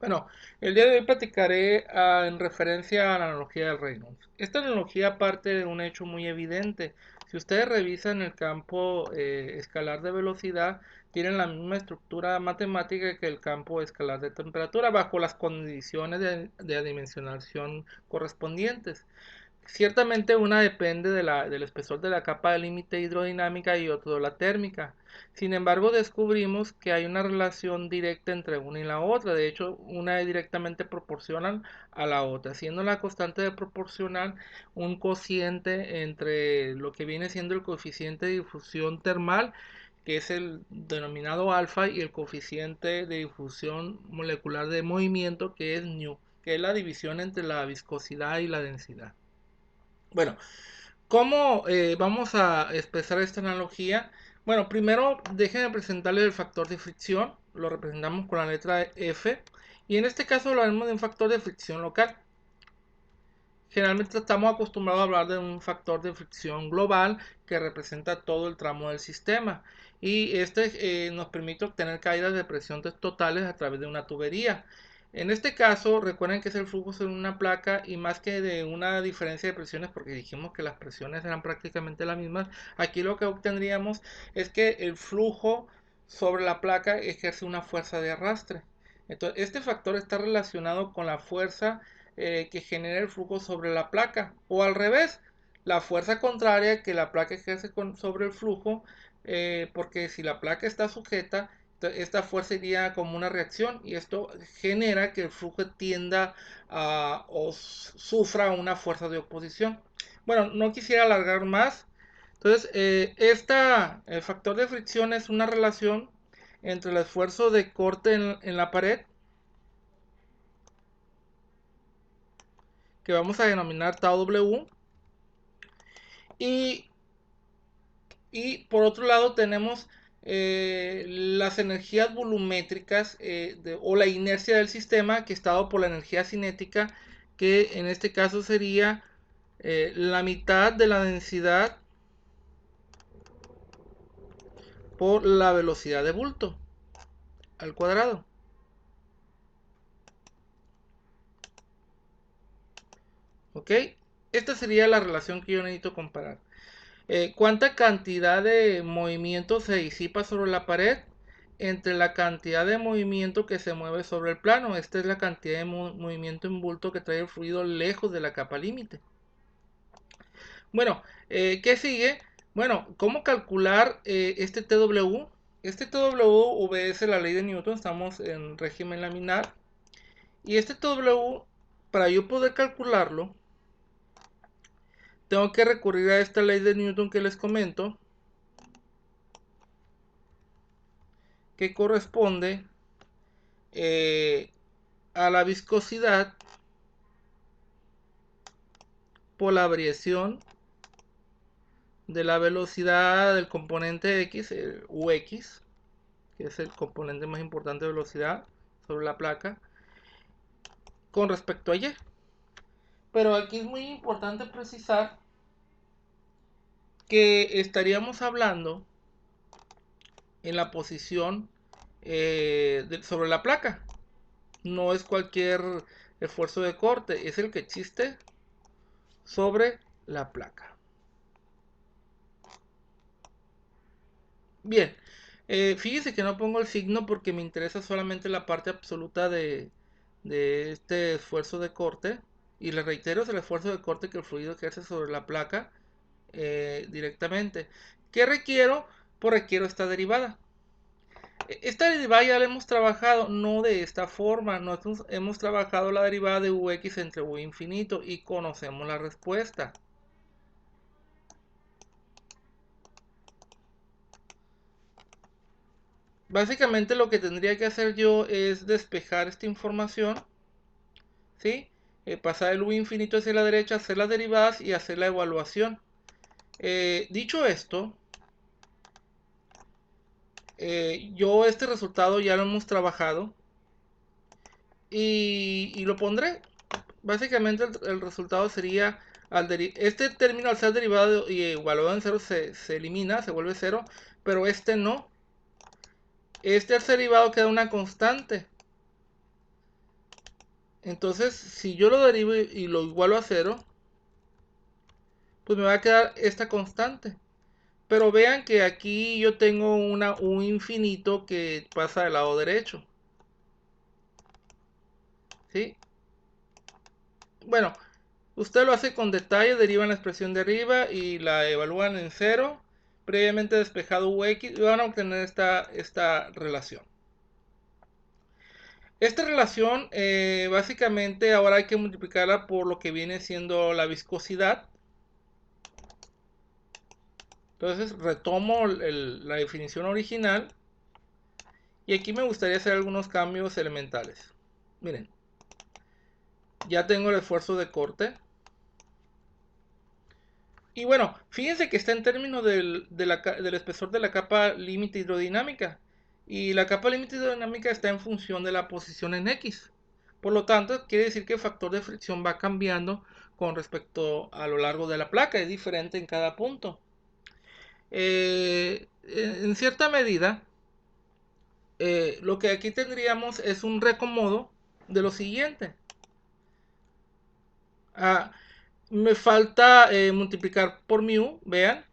Bueno, el día de hoy platicaré en referencia a la analogía del Reynolds. Esta analogía parte de un hecho muy evidente. Si ustedes revisan el campo escalar de velocidad, tienen la misma estructura matemática que el campo escalar de temperatura bajo las condiciones de adimensionación correspondientes. Ciertamente una depende del espesor de la capa de límite hidrodinámica y otro de la térmica. Sin embargo, descubrimos que hay una relación directa entre una y la otra. De hecho, una es directamente proporcional a la otra, siendo la constante de proporcional un cociente entre lo que viene siendo el coeficiente de difusión termal, que es el denominado alfa, y el coeficiente de difusión molecular de movimiento, que es nu, que es la división entre la viscosidad y la densidad. Bueno, ¿cómo vamos a expresar esta analogía? Bueno, primero déjenme presentarles el factor de fricción. Lo representamos con la letra F. Y en este caso hablaremos de un factor de fricción local. Generalmente estamos acostumbrados a hablar de un factor de fricción global que representa todo el tramo del sistema. Y este nos permite obtener caídas de presión totales a través de una tubería. En este caso, recuerden que es el flujo sobre una placa y más que de una diferencia de presiones, porque dijimos que las presiones eran prácticamente las mismas, aquí lo que obtendríamos es que el flujo sobre la placa ejerce una fuerza de arrastre. Entonces, este factor está relacionado con la fuerza que genera el flujo sobre la placa, o al revés, la fuerza contraria que la placa ejerce sobre el flujo, porque si la placa está sujeta, esta fuerza iría como una reacción y esto genera que el flujo tienda a o sufra una fuerza de oposición. Bueno, no quisiera alargar más. Entonces, el factor de fricción es una relación entre el esfuerzo de corte en la pared, que vamos a denominar tau W, y, y por otro lado tenemos las energías volumétricas o la inercia del sistema, que está dado por la energía cinética, que en este caso sería la mitad de la densidad por la velocidad de bulto al cuadrado. ¿Ok? Esta sería la relación que yo necesito comparar. ¿Cuánta cantidad de movimiento se disipa sobre la pared? Entre la cantidad de movimiento que se mueve sobre el plano. Esta es la cantidad de movimiento en bulto que trae el fluido lejos de la capa límite. Bueno, ¿qué sigue? Bueno, ¿cómo calcular este TW? Este TW obedece la ley de Newton, estamos en régimen laminar. Y este TW, para yo poder calcularlo, tengo que recurrir a esta ley de Newton que les comento, que corresponde a la viscosidad por la variación de la velocidad del componente X, UX, que es el componente más importante de velocidad sobre la placa, con respecto a Y. Pero aquí es muy importante precisar que estaríamos hablando en la posición sobre la placa. No es cualquier esfuerzo de corte, es el que existe sobre la placa. Bien, fíjese que no pongo el signo porque me interesa solamente la parte absoluta de este esfuerzo de corte. Y le reitero, es el esfuerzo de corte que el fluido ejerce sobre la placa directamente. ¿Qué requiero? Pues requiero esta derivada. Esta derivada ya la hemos trabajado, no de esta forma. Nosotros hemos trabajado la derivada de Ux entre U infinito y conocemos la respuesta. Básicamente lo que tendría que hacer yo es despejar esta información, ¿sí? Pasar el U infinito hacia la derecha, hacer las derivadas y hacer la evaluación. Dicho esto, yo este resultado ya lo hemos trabajado y lo pondré. Básicamente el resultado sería, este término al ser derivado y evaluado en cero se elimina, se vuelve cero, pero este no. Este al ser derivado queda una constante. Entonces, si yo lo derivo y lo igualo a 0, pues me va a quedar esta constante. Pero vean que aquí yo tengo un infinito que pasa del lado derecho. ¿Sí? Bueno, usted lo hace con detalle, derivan la expresión de arriba y la evalúan en 0, previamente despejado ux, y van a obtener esta relación. Esta relación básicamente ahora hay que multiplicarla por lo que viene siendo la viscosidad. Entonces retomo la definición original y aquí me gustaría hacer algunos cambios elementales. Miren, ya tengo el esfuerzo de corte. Y bueno, fíjense que está en términos del espesor de la capa límite hidrodinámica. Y la capa límite hidrodinámica está en función de la posición en X. Por lo tanto, quiere decir que el factor de fricción va cambiando con respecto a lo largo de la placa. Es diferente en cada punto. En cierta medida, lo que aquí tendríamos es un reacomodo de lo siguiente. Me falta multiplicar por mu, vean.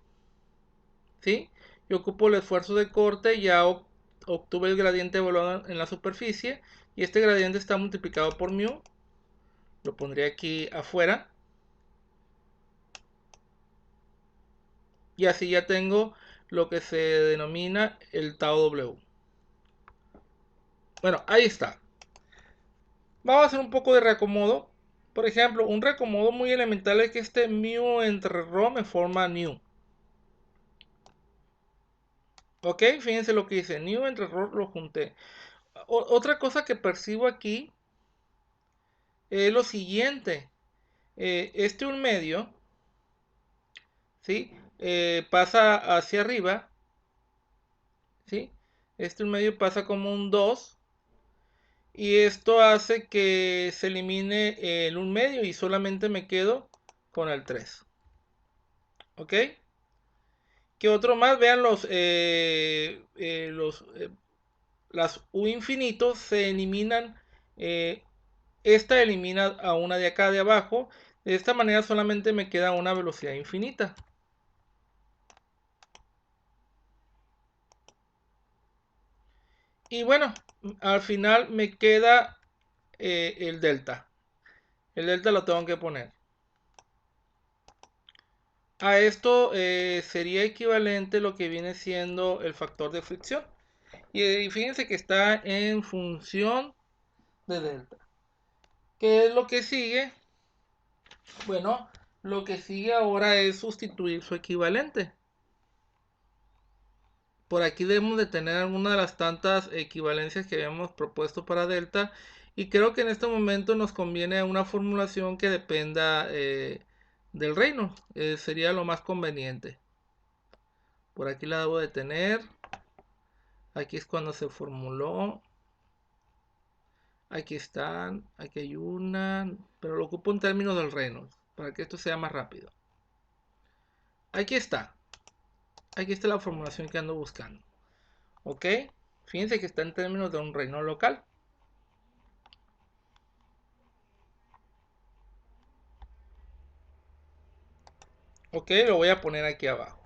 ¿Sí? Yo ocupo el esfuerzo de corte, ya obtuve el gradiente evaluado en la superficie y este gradiente está multiplicado por mu. Lo pondré aquí afuera. Y así ya tengo lo que se denomina el tau W. Bueno, ahí está. Vamos a hacer un poco de reacomodo. Por ejemplo, un reacomodo muy elemental es que este mu entre ρ me forma nu. Ok, fíjense lo que dice, nu entre ρ lo junté. Otra cosa que percibo aquí es lo siguiente. Este un medio, ¿sí? Pasa hacia arriba, ¿sí? Este un medio pasa como un 2 y esto hace que se elimine el un medio y solamente me quedo con el 3. ¿Ok? ¿Qué otro más? Vean las u infinitos se eliminan. Esta elimina a una de acá de abajo. De esta manera solamente me queda una velocidad infinita. Y bueno, al final me queda el delta. El delta lo tengo que poner. A esto sería equivalente lo que viene siendo el factor de fricción. Y fíjense que está en función de delta. ¿Qué es lo que sigue? Bueno, lo que sigue ahora es sustituir su equivalente. Por aquí debemos de tener alguna de las tantas equivalencias que habíamos propuesto para delta. Y creo que en este momento nos conviene una formulación que dependa del reino. Sería lo más conveniente. Por aquí la debo de tener. Aquí es cuando se formuló. Aquí están. Aquí hay una. Pero lo ocupo en términos del reino. Para que esto sea más rápido. Aquí está. Aquí está la formulación que ando buscando. ¿Ok? Fíjense que está en términos de un reino local. Ok, lo voy a poner aquí abajo.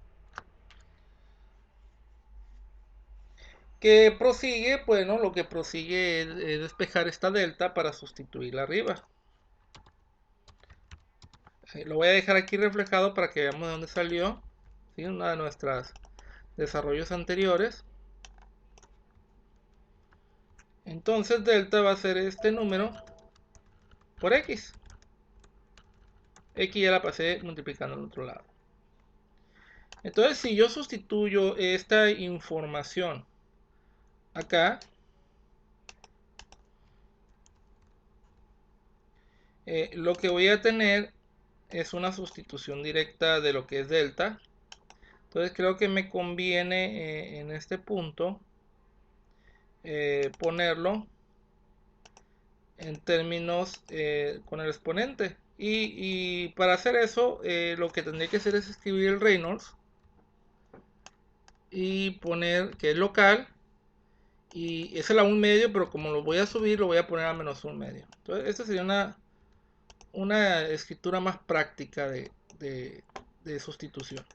¿Qué prosigue? Bueno, lo que prosigue es despejar esta delta para sustituirla arriba. Lo voy a dejar aquí reflejado para que veamos de dónde salió. ¿Sí? Uno de nuestros desarrollos anteriores. Entonces delta va a ser este número por x. X ya la pasé multiplicando al otro lado. Entonces si yo sustituyo esta información acá, lo que voy a tener es una sustitución directa de lo que es delta. Entonces creo que me conviene en este punto ponerlo en términos con el exponente. Y para hacer eso, lo que tendría que hacer es escribir el Reynolds y poner que es local Y esa es la 1/2, pero como lo voy a subir, lo voy a poner a -1/2. Entonces, esta sería una escritura más práctica de sustitución.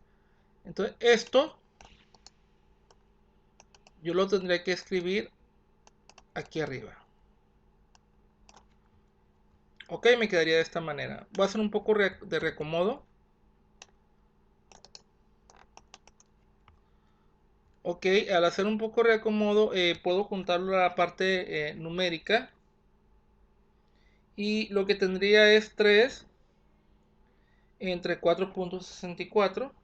Entonces, esto yo lo tendré que escribir aquí arriba. Ok, me quedaría de esta manera. Voy a hacer un poco de reacomodo. Ok, al hacer un poco de reacomodo, puedo juntarlo a la parte numérica. Y lo que tendría es 3 entre 4.64.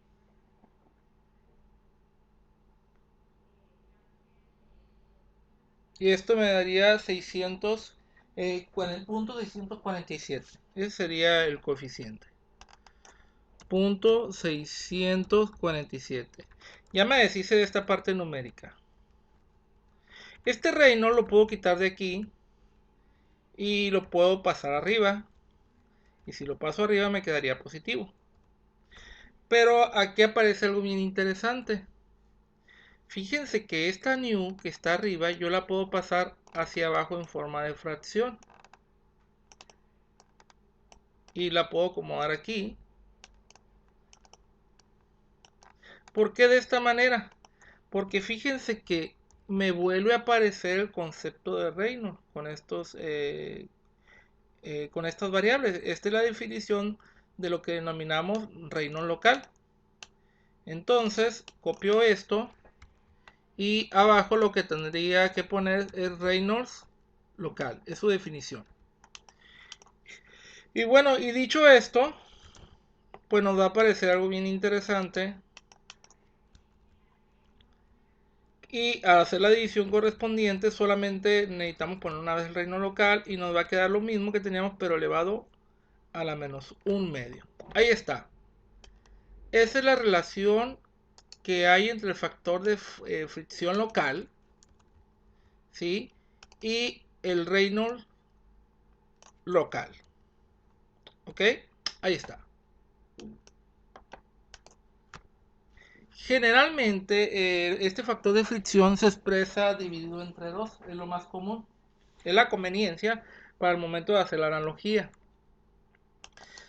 Y esto me daría 600.647. Ese sería el coeficiente. Punto 647. Ya me deshice de esta parte numérica. Este reino lo puedo quitar de aquí y lo puedo pasar arriba. Y si lo paso arriba me quedaría positivo. Pero aquí aparece algo bien interesante. Fíjense que esta new que está arriba yo la puedo pasar hacia abajo en forma de fracción. Y la puedo acomodar aquí. ¿Por qué de esta manera? Porque fíjense que me vuelve a aparecer el concepto de reino con estas variables. Esta es la definición de lo que denominamos reino local. Entonces, copio esto y abajo lo que tendría que poner es Reynolds local, es su definición. Y bueno, y dicho esto, pues nos va a aparecer algo bien interesante. Y al hacer la división correspondiente solamente necesitamos poner una vez el reino local y nos va a quedar lo mismo que teníamos pero elevado a la -1/2. Ahí está. Esa es la relación que hay entre el factor de fricción local, ¿sí? Y el Reynolds local. ¿Ok? Ahí está. Generalmente este factor de fricción se expresa dividido entre 2, es lo más común. Es la conveniencia para el momento de hacer la analogía.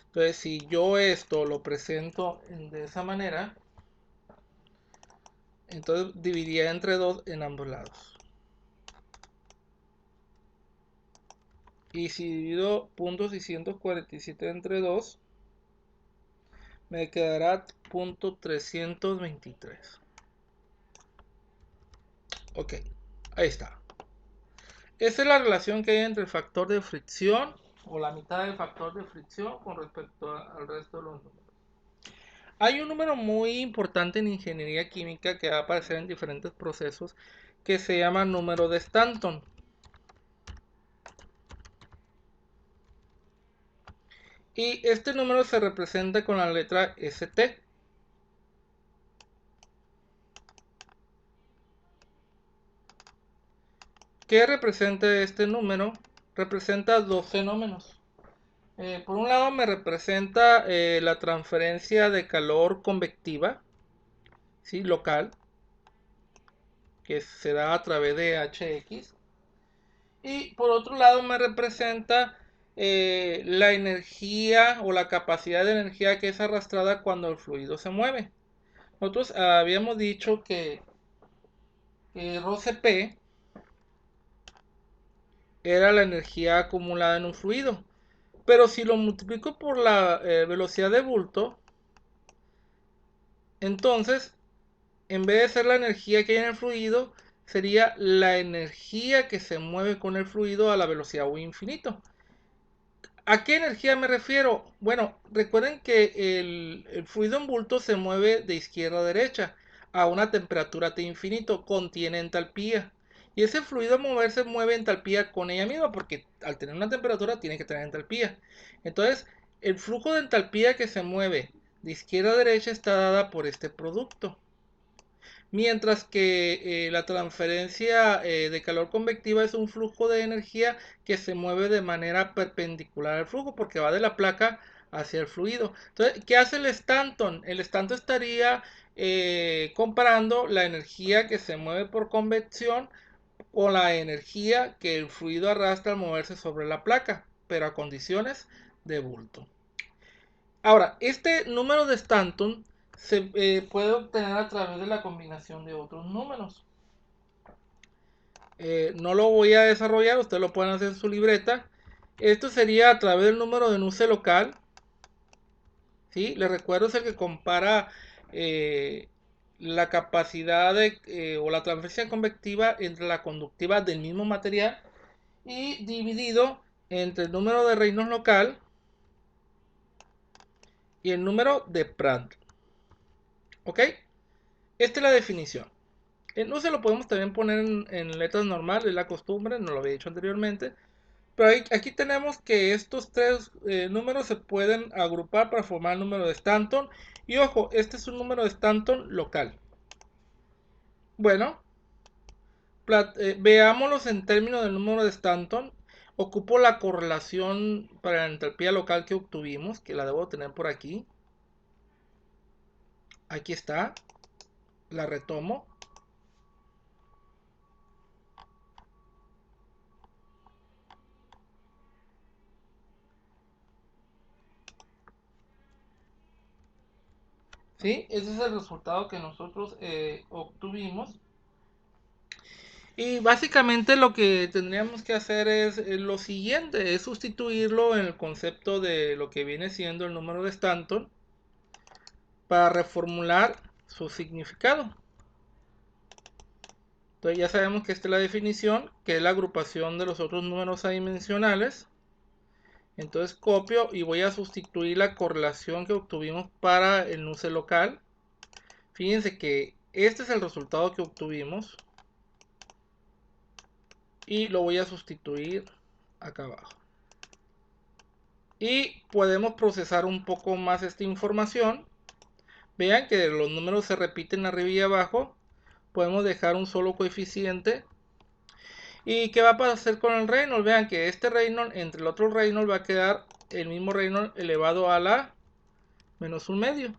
Entonces, si yo esto lo presento de esa manera, entonces dividiría entre 2 en ambos lados. Y si divido .647 entre 2, me quedará .323. Ok, ahí está. Esa es la relación que hay entre el factor de fricción o la mitad del factor de fricción con respecto al resto de los números. Hay un número muy importante en ingeniería química que va a aparecer en diferentes procesos que se llama número de Stanton. Y este número se representa con la letra ST. ¿Qué representa este número? Representa dos fenómenos. Por un lado me representa la transferencia de calor convectiva, ¿sí? Local, que se da a través de Hx. Y por otro lado me representa la energía o la capacidad de energía que es arrastrada cuando el fluido se mueve. Nosotros habíamos dicho que ρCp era la energía acumulada en un fluido. Pero si lo multiplico por la velocidad de bulto, entonces, en vez de ser la energía que hay en el fluido, sería la energía que se mueve con el fluido a la velocidad U infinito. ¿A qué energía me refiero? Bueno, recuerden que el fluido en bulto se mueve de izquierda a derecha a una temperatura T infinito, contiene entalpía. Y ese fluido al moverse mueve entalpía con ella misma, porque al tener una temperatura tiene que tener entalpía. Entonces, el flujo de entalpía que se mueve de izquierda a derecha está dada por este producto. Mientras que la transferencia de calor convectiva es un flujo de energía que se mueve de manera perpendicular al flujo porque va de la placa hacia el fluido. Entonces, ¿qué hace el Stanton? El Stanton estaría comparando la energía que se mueve por convección o la energía que el fluido arrastra al moverse sobre la placa, pero a condiciones de bulto. Ahora, este número de Stanton se puede obtener a través de la combinación de otros números. No lo voy a desarrollar, ustedes lo pueden hacer en su libreta. Esto sería a través del número de Nusse local. ¿Sí? Les recuerdo es el que compara la capacidad o la transferencia convectiva entre la conductiva del mismo material y dividido entre el número de Reynolds local y el número de Prandtl. ¿Ok? Esta es la definición. No se lo podemos también poner en letras normales, es la costumbre, no lo había dicho anteriormente. Pero aquí tenemos que estos tres números se pueden agrupar para formar el número de Stanton. Y ojo, este es un número de Stanton local. Bueno, veámoslos en términos del número de Stanton. Ocupo la correlación para la entalpía local que obtuvimos, que la debo tener por aquí. Aquí está, la retomo. ¿Sí? Ese es el resultado que nosotros obtuvimos. Y básicamente lo que tendríamos que hacer es lo siguiente, es sustituirlo en el concepto de lo que viene siendo el número de Stanton para reformular su significado. Entonces ya sabemos que esta es la definición, que es la agrupación de los otros números adimensionales. Entonces copio y voy a sustituir la correlación que obtuvimos para el Nusse local. Fíjense que este es el resultado que obtuvimos. Y lo voy a sustituir acá abajo. Y podemos procesar un poco más esta información. Vean que los números se repiten arriba y abajo. Podemos dejar un solo coeficiente. ¿Y qué va a pasar con el Reynolds? Vean que este Reynolds entre el otro Reynolds va a quedar el mismo Reynolds elevado a la menos un medio.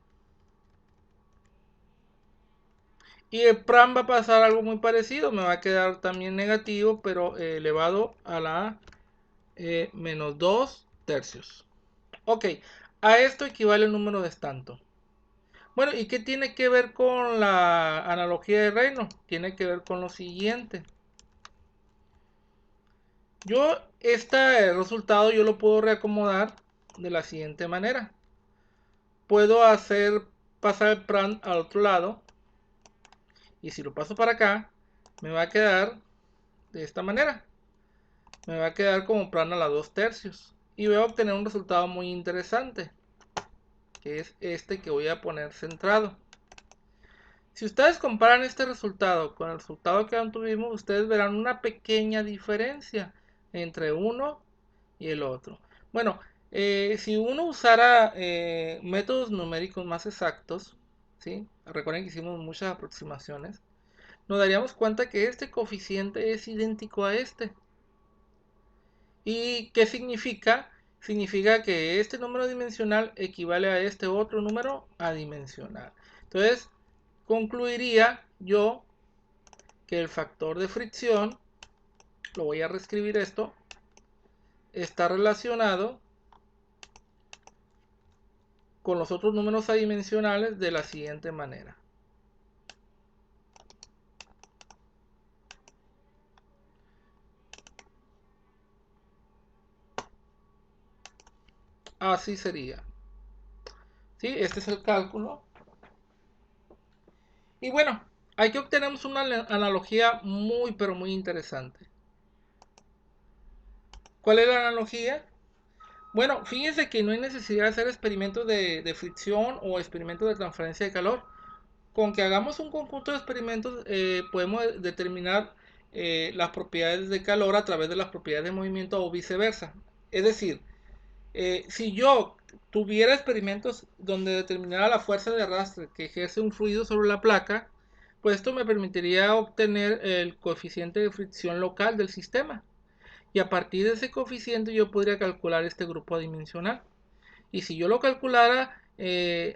Y el Pram va a pasar algo muy parecido. Me va a quedar también negativo, pero elevado a la menos 2 tercios. Ok, a esto equivale el número de Stanton. Bueno, ¿y qué tiene que ver con la analogía de Reynolds? Tiene que ver con lo siguiente. Este resultado yo lo puedo reacomodar de la siguiente manera. Puedo hacer pasar el Prandtl al otro lado. Y si lo paso para acá, me va a quedar de esta manera. Me va a quedar como Prandtl a la 2 tercios. Y voy a obtener un resultado muy interesante, que es este que voy a poner centrado. Si ustedes comparan este resultado con el resultado que tuvimos, ustedes verán una pequeña diferencia entre uno y el otro. Bueno, si uno usara métodos numéricos más exactos, ¿sí? Recuerden que hicimos muchas aproximaciones, nos daríamos cuenta que este coeficiente es idéntico a este. ¿Y qué significa? Significa que este número dimensional equivale a este otro número adimensional. Entonces, concluiría yo que el factor de fricción, lo voy a reescribir esto, está relacionado con los otros números adimensionales de la siguiente manera. Así sería. ¿Sí? Este es el cálculo. Y bueno, aquí obtenemos una analogía muy pero muy interesante. ¿Cuál es la analogía? Bueno, fíjense que no hay necesidad de hacer experimentos de fricción o experimentos de transferencia de calor. Con que hagamos un conjunto de experimentos podemos determinar las propiedades de calor a través de las propiedades de movimiento o viceversa. Es decir, si yo tuviera experimentos donde determinara la fuerza de arrastre que ejerce un fluido sobre la placa, pues esto me permitiría obtener el coeficiente de fricción local del sistema. Y a partir de ese coeficiente yo podría calcular este grupo adimensional. Y si yo lo calculara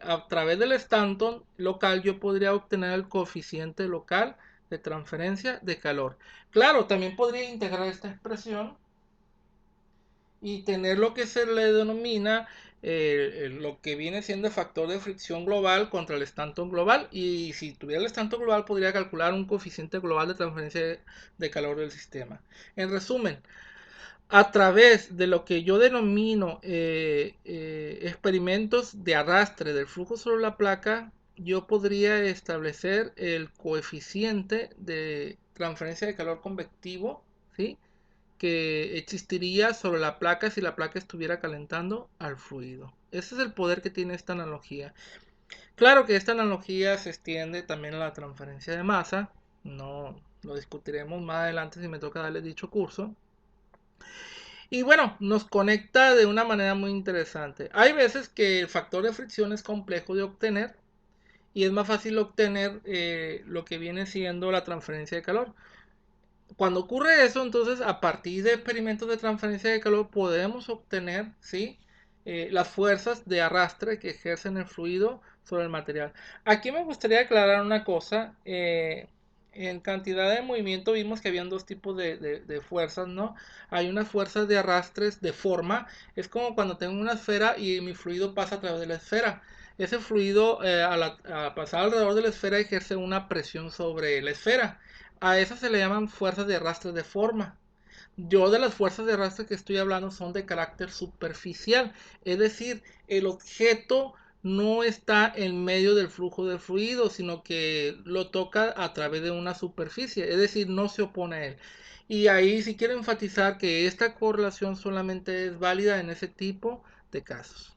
a través del Stanton local, yo podría obtener el coeficiente local de transferencia de calor. Claro, también podría integrar esta expresión y tener lo que se le denomina lo que viene siendo el factor de fricción global contra el Stanton global. Y si tuviera el Stanton global, podría calcular un coeficiente global de transferencia de calor del sistema. En resumen, a través de lo que yo denomino experimentos de arrastre del flujo sobre la placa, yo podría establecer el coeficiente de transferencia de calor convectivo, ¿sí?, que existiría sobre la placa si la placa estuviera calentando al fluido. Ese es el poder que tiene esta analogía. Claro que esta analogía se extiende también a la transferencia de masa. No lo discutiremos más adelante si me toca darle dicho curso. Y bueno, nos conecta de una manera muy interesante. Hay veces que el factor de fricción es complejo de obtener y es más fácil obtener lo que viene siendo la transferencia de calor. Cuando ocurre eso, entonces a partir de experimentos de transferencia de calor podemos obtener, ¿sí?, las fuerzas de arrastre que ejercen el fluido sobre el material. Aquí me gustaría aclarar una cosa. En cantidad de movimiento vimos que habían dos tipos de fuerzas, ¿no? Hay unas fuerzas de arrastres de forma. Es como cuando tengo una esfera y mi fluido pasa a través de la esfera. Ese fluido, a pasar alrededor de la esfera, ejerce una presión sobre la esfera. A esas se le llaman fuerzas de arrastre de forma. Yo de las fuerzas de arrastre que estoy hablando son de carácter superficial, es decir, el objeto no está en medio del flujo de fluido, sino que lo toca a través de una superficie, es decir, no se opone a él. Y ahí sí quiero enfatizar que esta correlación solamente es válida en ese tipo de casos.